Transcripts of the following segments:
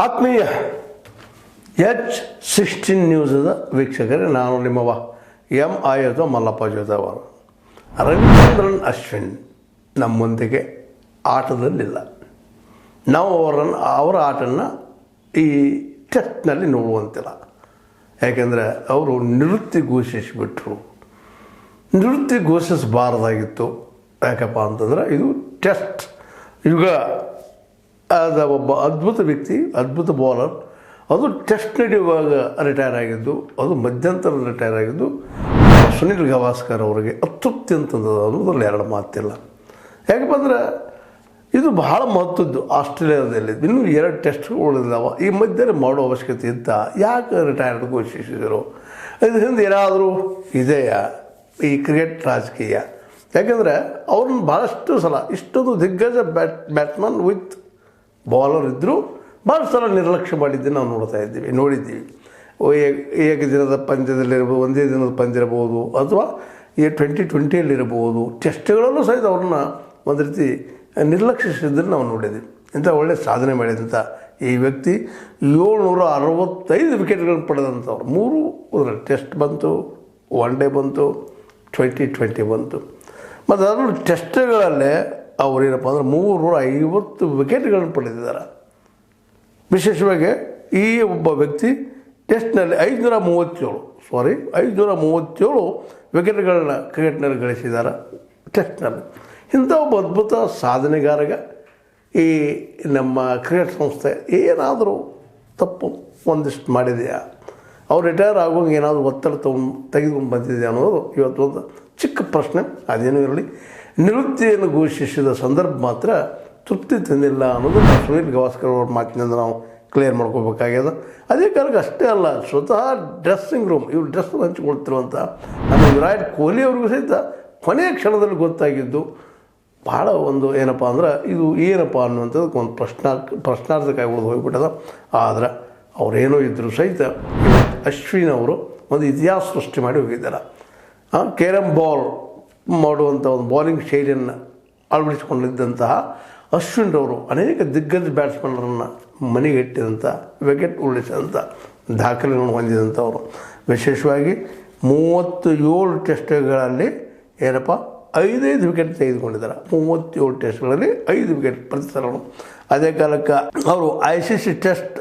ಆತ್ಮೀಯ H16 ನ್ಯೂಸದ ವೀಕ್ಷಕರೇ, ನಾನು ನಿಮ್ಮವ MI ಅಥವಾ ಮಲ್ಲಪ್ಪ ಜೋತವರು. ರವಿಚಂದ್ರನ್ ಅಶ್ವಿನ್ ನಮ್ಮೊಂದಿಗೆ ಆಟದಲ್ಲಿಲ್ಲ. ನಾವು ಅವರ ಆಟವನ್ನು ಈ ಟೆಸ್ಟ್ನಲ್ಲಿ ನೋಡುವಂತಿಲ್ಲ. ಯಾಕೆಂದರೆ ಅವರು ನಿವೃತ್ತಿ ಘೋಷಿಸಿಬಿಟ್ರು. ನಿವೃತ್ತಿ ಘೋಷಿಸಬಾರ್ದಾಗಿತ್ತು. ಯಾಕಪ್ಪ ಅಂತಂದ್ರೆ ಇದು ಟೆಸ್ಟ್ ಯುಗ ಆದ ಒಬ್ಬ ಅದ್ಭುತ ವ್ಯಕ್ತಿ, ಅದ್ಭುತ ಬೌಲರ್. ಅದು ಟೆಸ್ಟ್ ನಡೆಯುವಾಗ ರಿಟೈರ್ ಆಗಿದ್ದು, ಅದು ಮಧ್ಯಂತರ ರಿಟೈರ್ ಆಗಿದ್ದು ಸುನಿಲ್ ಗವಾಸ್ಕರ್ ಅವರಿಗೆ ಅತೃಪ್ತಿ ಅಂತಂದದ ಅನ್ನೋದ್ರಲ್ಲಿ ಎರಡು ಮಾತಿಲ್ಲ. ಯಾಕಪ್ಪ ಅಂದ್ರೆ ಇದು ಬಹಳ ಮಹತ್ವದ್ದು. ಆಸ್ಟ್ರೇಲಿಯಾದಲ್ಲಿ ಇನ್ನೂ 2 ಟೆಸ್ಟ್ ಉಳಿದಿದ್ದಾವ. ಈ ಮಧ್ಯದಲ್ಲಿ ಮಾಡೋ ಅವಶ್ಯಕತೆ ಇತ್ತ. ಯಾಕೆ ರಿಟೈರ್ಡ್ ಘೋಷಿಸಿದರು? ಇದ್ರ ಹಿಂದೆ ಏನಾದರೂ ಇದೆಯಾ ಈ ಕ್ರಿಕೆಟ್ ರಾಜಕೀಯ? ಯಾಕೆಂದರೆ ಅವ್ರನ್ನ ಭಾಳಷ್ಟು ಸಲ ಇಷ್ಟೊಂದು ದಿಗ್ಗಜ ಬ್ಯಾಟ್ಸ್ಮನ್ ವಿತ್ ಬೌಲರ್ ಇದ್ದರೂ ಭಾಳ ಸಲ ನಿರ್ಲಕ್ಷ್ಯ ಮಾಡಿದ್ದು ನಾವು ನೋಡಿದ್ದೀವಿ. ಏಕದಿನದ ಪಂದ್ಯದಲ್ಲಿರ್ಬೋದು, ಒಂದೇ ದಿನದ ಪಂದ್ಯ ಇರ್ಬೋದು, ಅಥವಾ ಈ 2020ಯಲ್ಲಿರ್ಬೋದು, ಟೆಸ್ಟ್ಗಳಲ್ಲೂ ಸಹಿತ ಅವ್ರನ್ನ ಒಂದು ರೀತಿ ನಿರ್ಲಕ್ಷಿಸಿದ್ದನ್ನು ನಾವು ನೋಡಿದ್ದೀವಿ. ಇಂಥ ಒಳ್ಳೆಯ ಸಾಧನೆ ಮಾಡಿದಂಥ ಈ ವ್ಯಕ್ತಿ 765 ವಿಕೆಟ್ಗಳನ್ನು ಪಡೆದಂಥವ್ರು. 3 ಟೆಸ್ಟ್ ಬಂತು, ಒನ್ ಡೇ ಬಂತು, 2020 ಬಂತು. ಮತ್ತು ಅದರಲ್ಲೂ ಟೆಸ್ಟ್ಗಳಲ್ಲೇ ಅವರೇನಪ್ಪ ಅಂದ್ರೆ 350 ವಿಕೆಟ್ಗಳನ್ನು ಪಡೆದಿದ್ದಾರೆ. ವಿಶೇಷವಾಗಿ ಈ ಒಬ್ಬ ವ್ಯಕ್ತಿ ಟೆಸ್ಟ್ನಲ್ಲಿ 537 ವಿಕೆಟ್ಗಳನ್ನ ಕ್ರಿಕೆಟ್ನಲ್ಲಿ ಗಳಿಸಿದ್ದಾರೆ ಟೆಸ್ಟ್ನಲ್ಲಿ. ಇಂಥ ಒಬ್ಬ ಅದ್ಭುತ ಸಾಧನೆಗಾರಗ ಈ ನಮ್ಮ ಕ್ರಿಕೆಟ್ ಸಂಸ್ಥೆ ಏನಾದರೂ ತಪ್ಪು ಒಂದಿಷ್ಟು ಮಾಡಿದೆಯಾ? ಅವ್ರು ರಿಟೈರ್ ಆಗುವಂಗೆ ಏನಾದರೂ ಒತ್ತಡ ತೆಗೆದುಕೊಂಡು ಬಂದಿದೆಯಾ ಅನ್ನೋದು ಇವತ್ತು ಒಂದು ಚಿಕ್ಕ ಪ್ರಶ್ನೆ. ಅದೇನೂ ಇರಲಿ, ನಿವೃತ್ತಿಯನ್ನು ಘೋಷಿಸಿದ ಸಂದರ್ಭ ಮಾತ್ರ ತೃಪ್ತಿ ತಂದಿಲ್ಲ ಅನ್ನೋದು ಸುನಿಲ್ ಗವಾಸ್ಕರ್ ಅವ್ರ ಮಾತಿನಿಂದ ನಾವು ಕ್ಲಿಯರ್ ಮಾಡ್ಕೋಬೇಕಾಗ್ಯದ. ಅದೇ ಕಾಲಕ್ಕೆ ಅಷ್ಟೇ ಅಲ್ಲ, ಸ್ವತಃ ಡ್ರೆಸ್ಸಿಂಗ್ ರೂಮ್ ಇವ್ರು ಡ್ರೆಸ್ ಹಂಚಿಕೊಳ್ತಿರುವಂಥ ನಮ್ಮ ವಿರಾಟ್ ಕೊಹ್ಲಿ ಅವ್ರಿಗೂ ಸಹಿತ ಕೊನೆಯ ಕ್ಷಣದಲ್ಲಿ ಗೊತ್ತಾಗಿದ್ದು ಭಾಳ ಒಂದು ಏನಪ್ಪ ಅಂದ್ರೆ ಇದು ಏನಪ್ಪ ಅನ್ನುವಂಥದ್ದು ಒಂದು ಪ್ರಶ್ನಾರ್ಥಕಾಗಿ ಉಳಿದು ಹೋಗಿಬಿಟ್ಟದ. ಆದರೆ ಅವರೇನೋ ಇದ್ದರೂ ಸಹಿತ ಅಶ್ವಿನ್ ಅವರು ಒಂದು ಇತಿಹಾಸ ಸೃಷ್ಟಿ ಮಾಡಿ ಹೋಗಿದ್ದಾರೆ. ಕೇರಮ್ ಬಾಲ್ ಮಾಡುವಂಥ ಒಂದು ಬೌಲಿಂಗ್ ಶೈಲಿಯನ್ನು ಅಳವಡಿಸಿಕೊಂಡಿದ್ದಂತಹ ಅಶ್ವಿನ್ ಅವರು ಅನೇಕ ದಿಗ್ಗಜ ಬ್ಯಾಟ್ಸ್ಮನ್ರನ್ನು ಮನೆಗೆಟ್ಟಿದಂಥ, ವಿಕೆಟ್ ಉರುಳಿಸಿದಂಥ ದಾಖಲೆಗಳನ್ನು ಹೊಂದಿದಂಥವರು. ವಿಶೇಷವಾಗಿ 37 ಟೆಸ್ಟ್ಗಳಲ್ಲಿ ಏನಪ್ಪ 5 ವಿಕೆಟ್ ತೆಗೆದುಕೊಂಡಿದ್ದಾರೆ. 37 ಟೆಸ್ಟ್ಗಳಲ್ಲಿ 5 ವಿಕೆಟ್ ಪ್ರತಿ ಸಲನು. ಅದೇ ಕಾಲಕ್ಕೆ ಅವರು ICC ಟೆಸ್ಟ್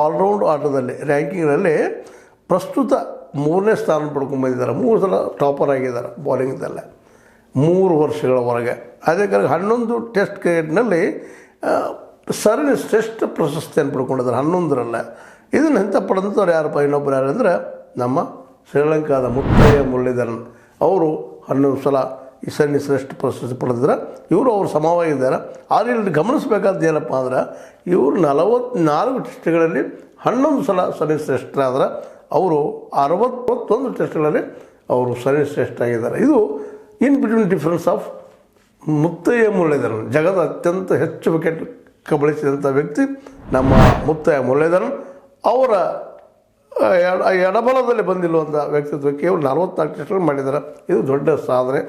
ಆಲ್ರೌಂಡ್ ಆಟದಲ್ಲಿ ರ್ಯಾಂಕಿಂಗ್ನಲ್ಲಿ ಪ್ರಸ್ತುತ 3ನೇ ಸ್ಥಾನ ಪಡ್ಕೊಂಡ್ಬಂದಿದ್ದಾರೆ. 3 ಸಲ ಟಾಪರ್ ಆಗಿದ್ದಾರೆ ಬೌಲಿಂಗ್ದಲ್ಲೇ 3 ವರ್ಷಗಳವರೆಗೆ. ಅದೇ ಕಾಲಕ್ಕೆ 11 ಟೆಸ್ಟ್ ಕ್ರಿಕೆಟ್ನಲ್ಲಿ ಸರಣಿ ಶ್ರೇಷ್ಠ ಪ್ರಶಸ್ತಿಯನ್ನು ಪಡ್ಕೊಂಡಿದ್ದಾರೆ 11ರಲ್ಲೇ. ಇದನ್ನು ಎಂಥ ಪಡೆದಂಥವ್ರು ಯಾರಪ್ಪ? ಇನ್ನೊಬ್ಬರು ಯಾರು ಅಂದರೆ ನಮ್ಮ ಶ್ರೀಲಂಕಾದ ಮುತ್ತಯ್ಯ ಮುರಳೀಧರನ್ ಅವರು 11 ಸಲ ಈ ಸರಣಿ ಶ್ರೇಷ್ಠ ಪ್ರಶಸ್ತಿ ಪಡೆದಿದ್ದಾರೆ. ಇವರು ಅವರು ಸಮವಾಗಿದ್ದಾರೆ. ಆದರೆ ಇಲ್ಲಿ ಗಮನಿಸಬೇಕಾದ್ದು ಏನಪ್ಪ ಅಂದ್ರೆ ಇವರು 44 ಟೆಸ್ಟ್ಗಳಲ್ಲಿ 11 ಸಲ ಸರಣಿ ಶ್ರೇಷ್ಠರಾದ್ರೆ ಅವರು 61 ಟೆಸ್ಟ್ಗಳಲ್ಲಿ ಅವರು ಸರಣಿ ಶ್ರೇಷ್ಠ ಆಗಿದ್ದಾರೆ. ಇದು in between difference of Muttiah Muralitharan. ಜಗದ ಅತ್ಯಂತ ಹೆಚ್ಚು ವಿಕೆಟ್ ಕಬಳಿಸಿದಂಥ ವ್ಯಕ್ತಿ ನಮ್ಮ ಮುತ್ತಯ್ಯ ಮುರಳೀಧರನ್. ಅವರ ಎಡಬಲದಲ್ಲಿ ಬಂದಿರುವಂಥ ವ್ಯಕ್ತಿತ್ವ ಕೇವಲ 44 ಟೆಸ್ಟ್ಗಳು ಮಾಡಿದ್ದಾರೆ. ಇದು ದೊಡ್ಡ ಸಾಧನೆ.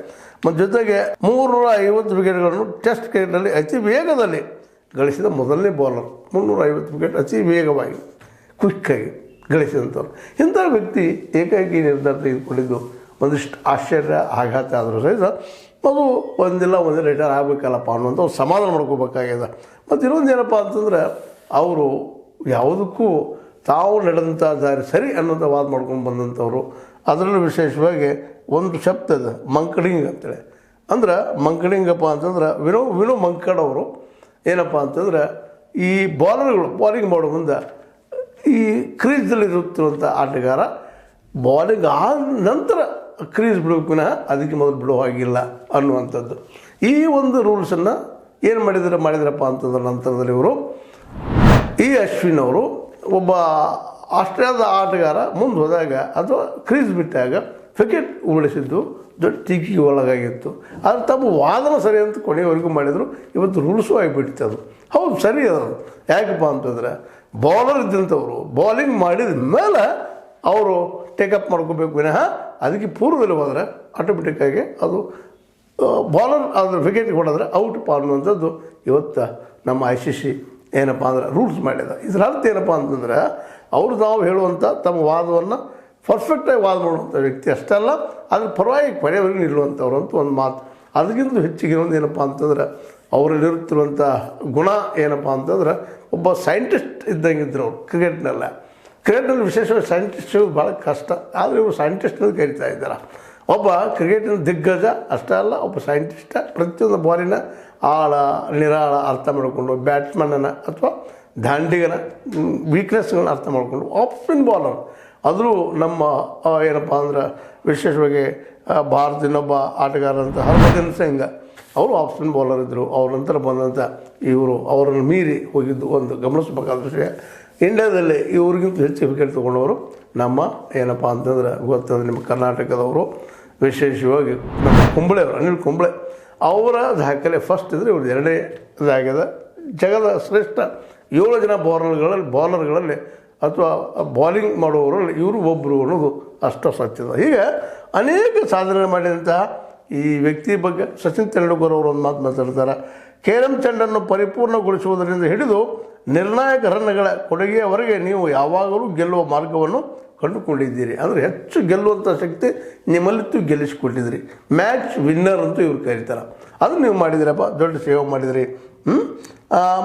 ಮತ್ತು ಜೊತೆಗೆ 350 ವಿಕೆಟ್ಗಳನ್ನು ಟೆಸ್ಟ್ ಕ್ರಿಕೆಟ್ನಲ್ಲಿ ಅತಿ ವೇಗದಲ್ಲಿ ಗಳಿಸಿದ ಮೊದಲನೇ ಬೌಲರ್. 350 ವಿಕೆಟ್ ಅತಿ ವೇಗವಾಗಿ ಕ್ವಿಕ್ಕಾಗಿ ಗಳಿಸಿದಂಥವ್ರು. ಇಂಥ ವ್ಯಕ್ತಿ ಏಕಾಏಕಿ ನಿರ್ಧಾರ ತೆಗೆದುಕೊಂಡಿದ್ದು ಒಂದಿಷ್ಟು ಆಶ್ಚರ್ಯ, ಆಘಾತ ಆದರೂ ಸಹಿತ ಅದು ಒಂದಿಲ್ಲ ರಿಟೈರ್ ಆಗಬೇಕಲ್ಲಪ್ಪ ಅನ್ನುವಂಥ ಸಮಾಧಾನ ಮಾಡ್ಕೋಬೇಕಾಗ್ಯದ. ಮತ್ತು ಇನ್ನೊಂದು ಏನಪ್ಪ ಅಂತಂದ್ರೆ ಅವರು ಯಾವುದಕ್ಕೂ ತಾವು ನಡೆದಂಥ ದಾರಿ ಸರಿ ಅನ್ನೋಂಥ ವಾದ ಮಾಡ್ಕೊಂಡು ಬಂದಂಥವ್ರು. ಅದರಲ್ಲೂ ವಿಶೇಷವಾಗಿ ಒಂದು ಶಬ್ದ ಇದೆ ಮಂಕಡಿಂಗ್ ಅಂತೇಳಿ. ಅಂದ್ರೆ ಮಂಕಡಿಂಗಪ್ಪ ಅಂತಂದ್ರೆ ವಿನೋ ಮಂಕಡ್ ಅವರು ಏನಪ್ಪ ಅಂತಂದ್ರೆ ಈ ಬೌಲಿಂಗ್ ಮಾಡೋ ಮುಂದೆ ಈ ಕ್ರೀಸ್ದಲ್ಲಿರುತ್ತಿರುವಂಥ ಆಟಗಾರ ಬೌಲಿಂಗ್ ಆದ ನಂತರ ಕ್ರೀಸ್ ಬಿಡೋಕೆ ವಿನಃ ಅದಕ್ಕೆ ಮೊದಲು ಬಿಡೋ ಹಾಗಿಲ್ಲ ಅನ್ನುವಂಥದ್ದು. ಈ ಒಂದು ರೂಲ್ಸನ್ನು ಏನು ಮಾಡಿದ್ರಪ್ಪ ಅಂತಂದ್ರೆ ನಂತರದಲ್ಲಿ ಇವರು ಈ ಅಶ್ವಿನ್ ಅವರು ಒಬ್ಬ ಆಸ್ಟ್ರೇಲಿಯಾದ ಆಟಗಾರ ಮುಂದೆ ಹೋದಾಗ ಅಥವಾ ಕ್ರೀಸ್ ಬಿಟ್ಟಾಗ ವಿಕೆಟ್ ಉರುಳಿಸಿದ್ದು ದೊಡ್ಡ ಟೀಕೆಗೆ ಒಳಗಾಗಿತ್ತು. ಆದರೆ ತಮ್ಮ ವಾದನ ಸರಿ ಅಂತ ಕೊನೆಯವರೆಗೂ ಮಾಡಿದರು. ಇವತ್ತು ರೂಲ್ಸು ಆಗಿಬಿಟ್ಟಿತ್ತು. ಅದು ಹೌದು, ಸರಿ ಅದು. ಯಾಕಪ್ಪ ಅಂತಂದರೆ ಬೌಲರ್ ಇದ್ದಂಥವ್ರು ಬೌಲಿಂಗ್ ಮಾಡಿದ ಮೇಲೆ ಅವರು ಟೇಕಪ್ ಮಾಡ್ಕೋಬೇಕು ವಿನಃ ಅದಕ್ಕೆ ಪೂರ್ವದಲ್ಲಿ ಹೋದರೆ ಆಟೋಮೆಟಿಕ್ಕಾಗಿ ಅದು ಬೌಲರ್ ಅದ್ರ ವಿಕೆಟ್ ಹೊಡೆದ್ರೆ ಔಟ್ ಅನ್ನುವಂಥದ್ದು ಇವತ್ತು ನಮ್ಮ ICC ಏನಪ್ಪ ಅಂದ್ರೆ ರೂಲ್ಸ್ ಮಾಡಿದ. ಇದರ ಅರ್ಥ ಏನಪ್ಪ ಅಂತಂದ್ರೆ ಅವರು ನಾವು ಹೇಳುವಂಥ ತಮ್ಮ ವಾದವನ್ನು ಪರ್ಫೆಕ್ಟಾಗಿ ವಾದ ಮಾಡುವಂಥ ವ್ಯಕ್ತಿ ಅಷ್ಟೇ ಅಲ್ಲ, ಅದ್ರ ಪರವಾಗಿ ಕೊನೆಯವರೆಗೂ ನಿಲ್ಲುವಂಥವ್ರು ಅಂತ ಒಂದು ಮಾತು. ಅದಕ್ಕಿಂತ ಹೆಚ್ಚಿಗೆ ಇನ್ನೊಂದು ಏನಪ್ಪ ಅಂತಂದ್ರೆ ಅವರಲ್ಲಿರುತ್ತಿರುವಂಥ ಗುಣ ಏನಪ್ಪ ಅಂತಂದ್ರೆ ಒಬ್ಬ ಸೈಂಟಿಸ್ಟ್ ಇದ್ದಂಗಿದ್ರು ಅವರು. ಕ್ರಿಕೆಟ್ನಲ್ಲಿ ವಿಶೇಷವಾಗಿ ಸೈಂಟಿಸ್ಟ್ ಭಾಳ ಕಷ್ಟ, ಆದರೆ ಇವರು ಸೈಂಟಿಸ್ಟ್ ಅಂತ ಕರೀತಾ ಇದ್ದಾರೆ. ಒಬ್ಬ ಕ್ರಿಕೆಟಿನ ದಿಗ್ಗಜ ಅಷ್ಟೇ ಅಲ್ಲ, ಒಬ್ಬ ಸೈಂಟಿಸ್ಟ. ಪ್ರತಿಯೊಂದು ಬಾಲಿನ ಆಳ ನಿರಾಳ ಅರ್ಥ ಮಾಡಿಕೊಂಡು, ಬ್ಯಾಟ್ಸ್ಮನ್ನನ ಅಥವಾ ದಾಂಡಿಗನ ವೀಕ್ನೆಸ್ಗಳನ್ನ ಅರ್ಥ ಮಾಡಿಕೊಂಡು ಆಫ್ ಸ್ಪಿನ್ ಬಾಲರ್. ಆದರೂ ನಮ್ಮ ಏನಪ್ಪ ಅಂದ್ರೆ ವಿಶೇಷವಾಗಿ ಭಾರತದೊಬ್ಬ ಆಟಗಾರರಂತ ಹರ್ಭಜನ್ ಸಿಂಗ್ ಅವರು ಆಫ್ ಸ್ಪಿನ್ ಬೌಲರ್ ಇದ್ದರು. ಅವ್ರ ನಂತರ ಬಂದಂಥ ಇವರು ಅವರನ್ನು ಮೀರಿ ಹೋಗಿದ್ದು ಒಂದು ಗಮನಿಸಬೇಕಾದ ವಿಷಯ. ಇಂಡಿಯಾದಲ್ಲಿ ಇವ್ರಿಗಿಂತ ಹೆಚ್ಚು ವಿಕೆಟ್ ತೊಗೊಂಡವರು ನಮ್ಮ ಏನಪ್ಪ ಅಂತಂದ್ರೆ ಗೊತ್ತಂದ್ರೆ ನಿಮ್ಮ ಕರ್ನಾಟಕದವರು, ವಿಶೇಷವಾಗಿ ನಮ್ಮ ಕುಂಬಳೆ ಅವರು, ಅನಿಲ್ ಕುಂಬಳೆ ಅವರ ದಾಖಲೆ ಫಸ್ಟ್ ಇದ್ದರೆ ಇವ್ರದ್ದು ಎರಡನೇದಾಗ್ಯದ. ಜಗದ ಶ್ರೇಷ್ಠ 7 ಜನ ಬೌಲರ್ಗಳಲ್ಲಿ ಅಥವಾ ಬಾಲಿಂಗ್ ಮಾಡುವವರಲ್ಲಿ ಇವರು ಒಬ್ಬರು ಅನ್ನೋದು ಅಷ್ಟು ಸತ್ಯದ. ಹೀಗೆ ಅನೇಕ ಸಾಧನೆ ಮಾಡಿದಂತಹ ಈ ವ್ಯಕ್ತಿ ಬಗ್ಗೆ ಸಚಿನ್ ತೆಂಡೂಲ್ಕರ್ ಅವರು ಒಂದು ಮಾತು ಮಾತಾಡ್ತಾರೆ. ಕೇರಂ ಚೆಂಡನ್ನು ಪರಿಪೂರ್ಣಗೊಳಿಸುವುದರಿಂದ ಹಿಡಿದು ನಿರ್ಣಾಯಕ ರನ್ಗಳ ಕೊಡುಗೆಯವರೆಗೆ ನೀವು ಯಾವಾಗಲೂ ಗೆಲ್ಲುವ ಮಾರ್ಗವನ್ನು ಕಂಡುಕೊಂಡಿದ್ದೀರಿ. ಅಂದರೆ ಹೆಚ್ಚು ಗೆಲ್ಲುವಂಥ ಶಕ್ತಿ ನಿಮ್ಮಲ್ಲಿತ್ತು, ಗೆಲ್ಲಿಸಿಕೊಟ್ಟಿದ್ದೀರಿ. ಮ್ಯಾಚ್ ವಿನ್ನರ್ ಅಂತೂ ಇವ್ರು ಕರೀತಾರೆ. ಅದನ್ನು ನೀವು ಮಾಡಿದಿರಪ್ಪ, ದೊಡ್ಡ ಸೇವೆ ಮಾಡಿದಿರಿ.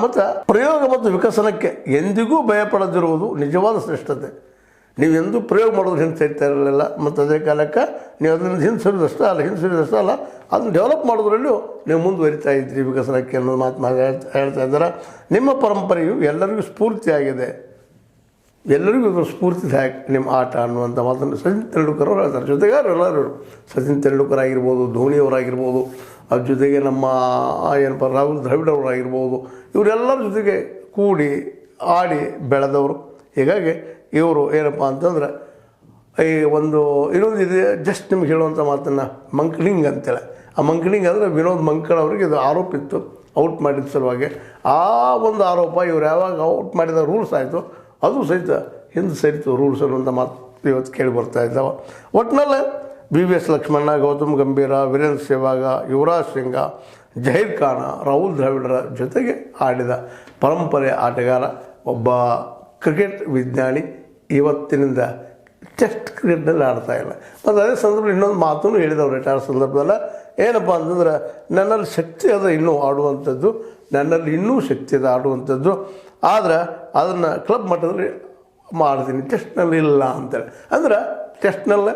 ಮತ್ತು ಪ್ರಯೋಗ ಮತ್ತು ವಿಕಸನಕ್ಕೆ ಎಂದಿಗೂ ಭಯಪಡದಿರುವುದು ನಿಜವಾದ ಶ್ರೇಷ್ಠತೆ. ನೀವು ಎಂದೂ ಪ್ರಯೋಗ ಮಾಡೋದು ಹಿಂಸರಿತಾ ಇರಲಿಲ್ಲ, ಮತ್ತು ಅದೇ ಕಾಲಕ್ಕೆ ನೀವು ಅದನ್ನು ಹಿಂಸರಿದಷ್ಟೇ ಅಲ್ಲ ಅದನ್ನು ಡೆವಲಪ್ ಮಾಡೋದ್ರಲ್ಲೂ ನೀವು ಮುಂದುವರಿತಾ ಇದ್ರಿ ವಿಕಸನಕ್ಕೆ ಅನ್ನೋದು ಮಾತು ಹೇಳ್ತಾ ಇದ್ದಾರೆ. ನಿಮ್ಮ ಪರಂಪರೆಯು ಎಲ್ಲರಿಗೂ ಸ್ಫೂರ್ತಿಯಾಗಿದೆ, ಎಲ್ಲರಿಗೂ ಇದು ಸ್ಫೂರ್ತಿದಾಯಕ ನಿಮ್ಮ ಆಟ ಅನ್ನುವಂಥ ಮಾತನ್ನು ಸಚಿನ್ ತೆಂಡೂಲ್ಕರ್ ಅವರು ಹೇಳ್ತಾರೆ. ಜೊತೆಗೆ ಎಲ್ಲರೂ ಸಚಿನ್ ತೆಂಡೂಲ್ಕರ್ ಆಗಿರ್ಬೋದು, ಧೋನಿಯವರಾಗಿರ್ಬೋದು, ಅದ್ರ ಜೊತೆಗೆ ನಮ್ಮ ಏನಪ್ಪ ರಾಹುಲ್ ದ್ರಾವಿಡ್ ಅವರಾಗಿರ್ಬೋದು, ಇವರೆಲ್ಲರ ಜೊತೆಗೆ ಕೂಡಿ ಆಡಿ ಬೆಳೆದವರು. ಹೀಗಾಗಿ ಇವರು ಏನಪ್ಪ ಅಂತಂದ್ರೆ ಈ ಒಂದು ಇನ್ನೊಂದು ಇದೆ, ಜಸ್ಟ್ ನಿಮ್ಗೆ ಹೇಳುವಂಥ ಮಾತನ್ನು ಮಂಕ್ಲಿಂಗ್ ಅಂತೇಳಿ. ಆ ಮಂಕ್ಲಿಂಗ್ ಅಂದರೆ ವಿನೋದ್ ಮಂಕಳ್ ಅವರಿಗೆ ಇದು ಆರೋಪ ಇತ್ತು ಔಟ್ ಮಾಡಿದ ಸಲುವಾಗಿ. ಆ ಒಂದು ಆರೋಪ ಇವ್ರು ಯಾವಾಗ ಔಟ್ ಮಾಡಿದ ರೂಲ್ಸ್ ಆಯಿತು ಅದು ಸಹಿತ ಹಿಂದೆ ಸರಿತು ರೂಲ್ಸ್ ಅನ್ನುವಂಥ ಮಾತು ಇವತ್ತು ಕೇಳಿ ಬರ್ತಾ ಇದ್ದಾವೆ. ಒಟ್ಟಿನಲ್ಲಿ BVS ಲಕ್ಷ್ಮಣ, ಗೌತಮ್ ಗಂಭೀರ, ವೀರೇಂದ್ರ ಸೆಹ್ವಾಗ್, ಯುವರಾಜ್ ಸಿಂಗ್, ಜಹೀರ್ ಖಾನ್, ರಾಹುಲ್ ದ್ರಾವಿಡರ ಜೊತೆಗೆ ಆಡಿದ ಪರಂಪರೆಯ ಆಟಗಾರ, ಒಬ್ಬ ಕ್ರಿಕೆಟ್ ವಿಜ್ಞಾನಿ ಇವತ್ತಿನಿಂದ ಟೆಸ್ಟ್ ಕ್ರಿಕೆಟ್ನಲ್ಲಿ ಆಡ್ತಾ ಇಲ್ಲ. ಮತ್ತು ಅದೇ ಸಂದರ್ಭದಲ್ಲಿ ಇನ್ನೊಂದು ಮಾತನ್ನು ಹೇಳಿದವರು ರಿಟೈರ್ ಸಂದರ್ಭದಲ್ಲ, ಏನಪ್ಪ ಅಂತಂದ್ರೆ ನನ್ನಲ್ಲಿ ಶಕ್ತಿ ಅದ ಇನ್ನೂ ಆಡುವಂಥದ್ದು, ನನ್ನಲ್ಲಿ ಇನ್ನೂ ಶಕ್ತಿ ಅದ ಆಡುವಂಥದ್ದು, ಆದರೆ ಅದನ್ನು ಕ್ಲಬ್ ಮಟ್ಟದಲ್ಲಿ ಮಾಡ್ತೀನಿ, ಟೆಸ್ಟ್ನಲ್ಲಿ ಇಲ್ಲ ಅಂತೇಳಿ. ಅಂದ್ರೆ ಟೆಸ್ಟ್ನಲ್ಲೇ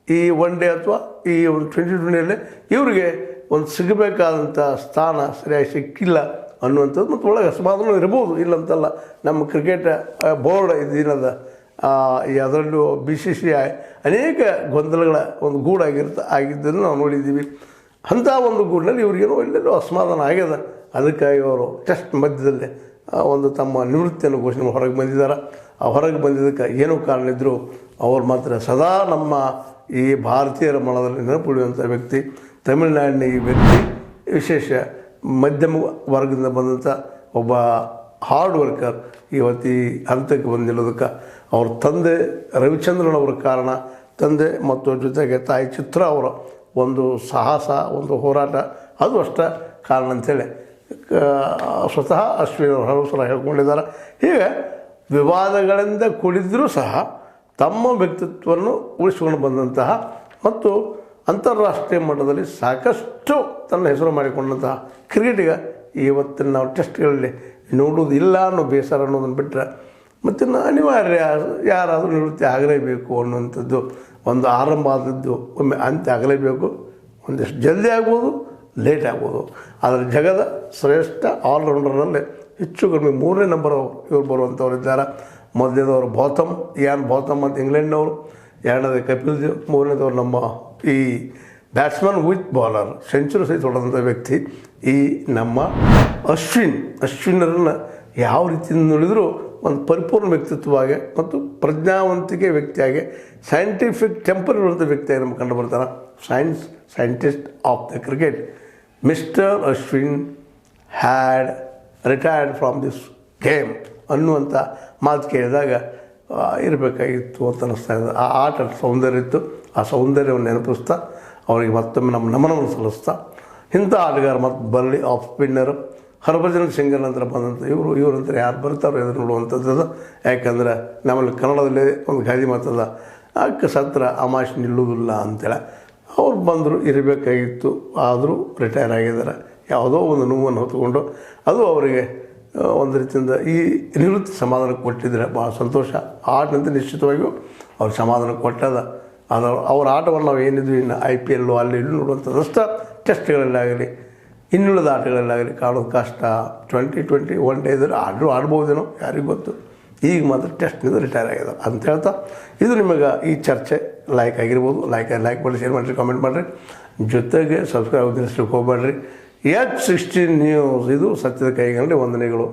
ಈ 1 ಡೇ ಅಥವಾ ಈ ಒಂದು 2020ಯಲ್ಲಿ ಇವರಿಗೆ ಒಂದು ಸಿಗಬೇಕಾದಂಥ ಸ್ಥಾನ ಸರಿಯಾಗಿ ಸಿಕ್ಕಿಲ್ಲ ಅನ್ನುವಂಥದ್ದು. ಮತ್ತು ಒಳಗೆ ಅಸಮಾಧಾನ ಇರ್ಬೋದು, ಇಲ್ಲಂತಲ್ಲ. ನಮ್ಮ ಕ್ರಿಕೆಟ್ ಬೋರ್ಡ್ ಇದೇನದ ಅದರಲ್ಲೂ BCCI ಅನೇಕ ಗೊಂದಲಗಳ ಒಂದು ಆಗಿದ್ದನ್ನು ನಾವು ನೋಡಿದ್ದೀವಿ. ಅಂಥ ಒಂದು ಗೂಡಿನಲ್ಲಿ ಇವ್ರಿಗೇನೋ ಎಲ್ಲೆಲ್ಲೋ ಅಸಮಾಧಾನ ಆಗ್ಯದ. ಅದಕ್ಕಾಗಿ ಅವರು ಟೆಸ್ಟ್ ಮಧ್ಯದಲ್ಲೇ ಒಂದು ತಮ್ಮ ನಿವೃತ್ತಿಯನ್ನು ಘೋಷಣೆ ಹೊರಗೆ ಬಂದಿದ್ದಾರೆ. ಆ ಹೊರಗೆ ಬಂದಿದ್ದಕ್ಕೆ ಏನೋ ಕಾರಣ ಇದ್ದರೂ ಅವ್ರು ಮಾತ್ರ ಸದಾ ನಮ್ಮ ಈ ಭಾರತೀಯರ ಮನದಲ್ಲಿ ನೆನಪುಳಿಯುವಂಥ ವ್ಯಕ್ತಿ. ತಮಿಳುನಾಡಿನ ಈ ವ್ಯಕ್ತಿ ವಿಶೇಷ ಮಧ್ಯಮ ವರ್ಗದಿಂದ ಬಂದಂಥ ಒಬ್ಬ ಹಾರ್ಡ್ ವರ್ಕರ್ ಇವತ್ತು ಈ ಹಂತಕ್ಕೆ ಬಂದಿರೋದಕ್ಕೆ ಅವ್ರ ತಂದೆ ರವಿಚಂದ್ರನ್ ಅವರ ಕಾರಣ, ತಂದೆ ಮತ್ತು ಜೊತೆಗೆ ತಾಯಿ ಚಿತ್ರ ಅವರ ಒಂದು ಸಾಹಸ, ಒಂದು ಹೋರಾಟ ಅದು ಅಷ್ಟೇ ಕಾರಣ ಅಂಥೇಳಿ ಸ್ವತಃ ಅಶ್ವಿನ್ ಅವರು ಹಲವು ಸಲ ಹೇಳ್ಕೊಂಡಿದ್ದಾರೆ. ಹೀಗೆ ವಿವಾದಗಳಿಂದ ಕೂಡಿದ್ರೂ ಸಹ ತಮ್ಮ ವ್ಯಕ್ತಿತ್ವವನ್ನು ಉಳಿಸಿಕೊಂಡು ಬಂದಂತಹ ಮತ್ತು ಅಂತಾರಾಷ್ಟ್ರೀಯ ಮಟ್ಟದಲ್ಲಿ ಸಾಕಷ್ಟು ತನ್ನ ಹೆಸರು ಮಾಡಿಕೊಂಡಂತಹ ಕ್ರಿಕೆಟಿಗ ಇವತ್ತಿನ ನಾವು ಟೆಸ್ಟ್ಗಳಲ್ಲಿ ನೋಡುವುದಿಲ್ಲ ಅನ್ನೋ ಬೇಸರ ಅನ್ನೋದನ್ನು ಬಿಟ್ಟರೆ ಮತ್ತಿನ್ನು ಅನಿವಾರ್ಯ ಯಾರಾದರೂ ನಿವೃತ್ತಿ ಆಗಲೇಬೇಕು ಅನ್ನುವಂಥದ್ದು ಒಂದು ಆರಂಭ ಆದದ್ದು ಒಮ್ಮೆ ಅಂತ್ಯ ಆಗಲೇಬೇಕು. ಒಂದಿಷ್ಟು ಜಲ್ದಿ ಆಗ್ಬೋದು, ಲೇಟ್ ಆಗ್ಬೋದು. ಆದರೆ ಜಗದ ಶ್ರೇಷ್ಠ ಆಲ್ರೌಂಡರ್ನಲ್ಲಿ ಹೆಚ್ಚು ಕಡಿಮೆ 3ನೇ ನಂಬರ್ ಇವರು ಬರುವಂಥವ್ರು ಇದ್ದಾರೆ. ಮೊದಲನೇದವರು ಯಾನ್ ಬಾಥಮ್ ಅಂತ ಇಂಗ್ಲೆಂಡ್ನವರು, 2ನೇದು ಕಪಿಲ್ ದೇವ್, 3ನೇದವರು ನಮ್ಮ ಈ ಬ್ಯಾಟ್ಸ್ಮನ್ ವಿತ್ ಬಾಲರ್ ಸೆಂಚುರಿ ಸಹಿತ ಹೊಡೆದಂಥ ವ್ಯಕ್ತಿ ಈ ನಮ್ಮ ಅಶ್ವಿನರನ್ನು ಯಾವ ರೀತಿಯಿಂದ ನೋಡಿದರೂ ಒಂದು ಪರಿಪೂರ್ಣ ವ್ಯಕ್ತಿತ್ವವಾಗಿ ಮತ್ತು ಪ್ರಜ್ಞಾವಂತಿಕೆ ವ್ಯಕ್ತಿಯಾಗಿ ಸೈಂಟಿಫಿಕ್ ಟೆಂಪರ್ ಇರುವಂಥ ವ್ಯಕ್ತಿಯಾಗಿ ನಮ್ಗೆ ಕಂಡು ಬರ್ತಾನೆ. Scientist of the cricket mister Ashwin had retired from this game ಅನ್ನುವಂಥ ಮಾತು ಕೇಳಿದಾಗ ಇರಬೇಕಾಗಿತ್ತು ಅಂತ ಅನ್ನಿಸ್ತಾ ಇದೆ. ಆ ಆಟ ಸೌಂದರ್ಯ ಇತ್ತು. ಆ ಸೌಂದರ್ಯವನ್ನು ನೆನಪಿಸ್ತಾ ಅವರಿಗೆ ಮತ್ತೊಮ್ಮೆ ನಮ್ಮ ನಮನವನ್ನು ಸಲ್ಲಿಸ್ತಾ ಇಂಥ ಆಟಗಾರ ಮತ್ತು ಬರಲಿ ಆಫ್ ಸ್ಪಿನ್ನರ್ ಹರಭಜನ್ ಸಿಂಗರ್ ನಂತರ ಬಂದಂಥ ಇವ್ರಂತಾರೆ ಯಾರು ಬರ್ತಾರೋ ಎದುರು ನೋಡುವಂಥದ್ದು. ಯಾಕಂದ್ರೆ ನಮ್ಮಲ್ಲಿ ಕನ್ನಡದಲ್ಲಿ ಒಂದು ಗಾದೆ ಮಾತದ, ಅಕ್ಕ ಸತ್ರ ಅಮಾಶ್ ನಿಲ್ಲುವುದಿಲ್ಲ ಅಂತೇಳಿ. ಅವ್ರು ಬಂದರು, ಇರಬೇಕಾಗಿತ್ತು, ಆದರೂ ರಿಟೈರ್ ಆಗಿದ್ದಾರೆ. ಯಾವುದೋ ಒಂದು ನೋವನ್ನು ಹೊತ್ಕೊಂಡು ಅದು ಅವರಿಗೆ ಒಂದು ರೀತಿಯಿಂದ ಈ ನಿವೃತ್ತಿ ಸಮಾಧಾನ ಕೊಟ್ಟಿದ್ರೆ ಭಾಳ ಸಂತೋಷ. ಆಟನಂತೆ ನಿಶ್ಚಿತವಾಗಿಯೂ ಅವ್ರು ಸಮಾಧಾನ ಕೊಟ್ಟದ. ಅದು ಅವ್ರ ಆಟವನ್ನು ನಾವು ಏನಿದ್ವಿ ಇನ್ನು IPL ಅಲ್ಲಿ ಇಲ್ಲಿ ನೋಡುವಂಥದ್ದಷ್ಟು ಟೆಸ್ಟ್ಗಳಲ್ಲಾಗಲಿ ಇನ್ನುಳಿದ ಆಟಗಳಲ್ಲಾಗಲಿ ಕಾಣೋದು ಕಷ್ಟ. 2020 ಒನ್ ಡೇ ಇದ್ರೆ ಆಡ್ಬೋದೇನೋ ಯಾರಿಗೂ ಗೊತ್ತು. ಈಗ ಮಾತ್ರ ಟೆಸ್ಟ್ನಿಂದ ರಿಟೈರ್ ಆಗಿದೆ ಅಂತ ಹೇಳ್ತಾ, ಇದು ನಿಮಗೆ ಈ ಚರ್ಚೆ ಲೈಕ್ ಆಗಿರ್ಬೋದು. ಲೈಕ್ ಮಾಡಿ, ಶೇರ್ ಮಾಡಿರಿ, ಕಾಮೆಂಟ್ ಮಾಡಿರಿ. ಜೊತೆಗೆ ಸಬ್ಸ್ಕ್ರೈಬ್ ನಿಲ್ಲಿಸ್ಲಿಕ್ಕೆ ಹೋಗಬೇಡ್ರಿ. H16 ನ್ಯೂಸ್, ಇದು ಸತ್ಯದ ಕೈಗಂಡಿ ವಂದನೆಗಳು.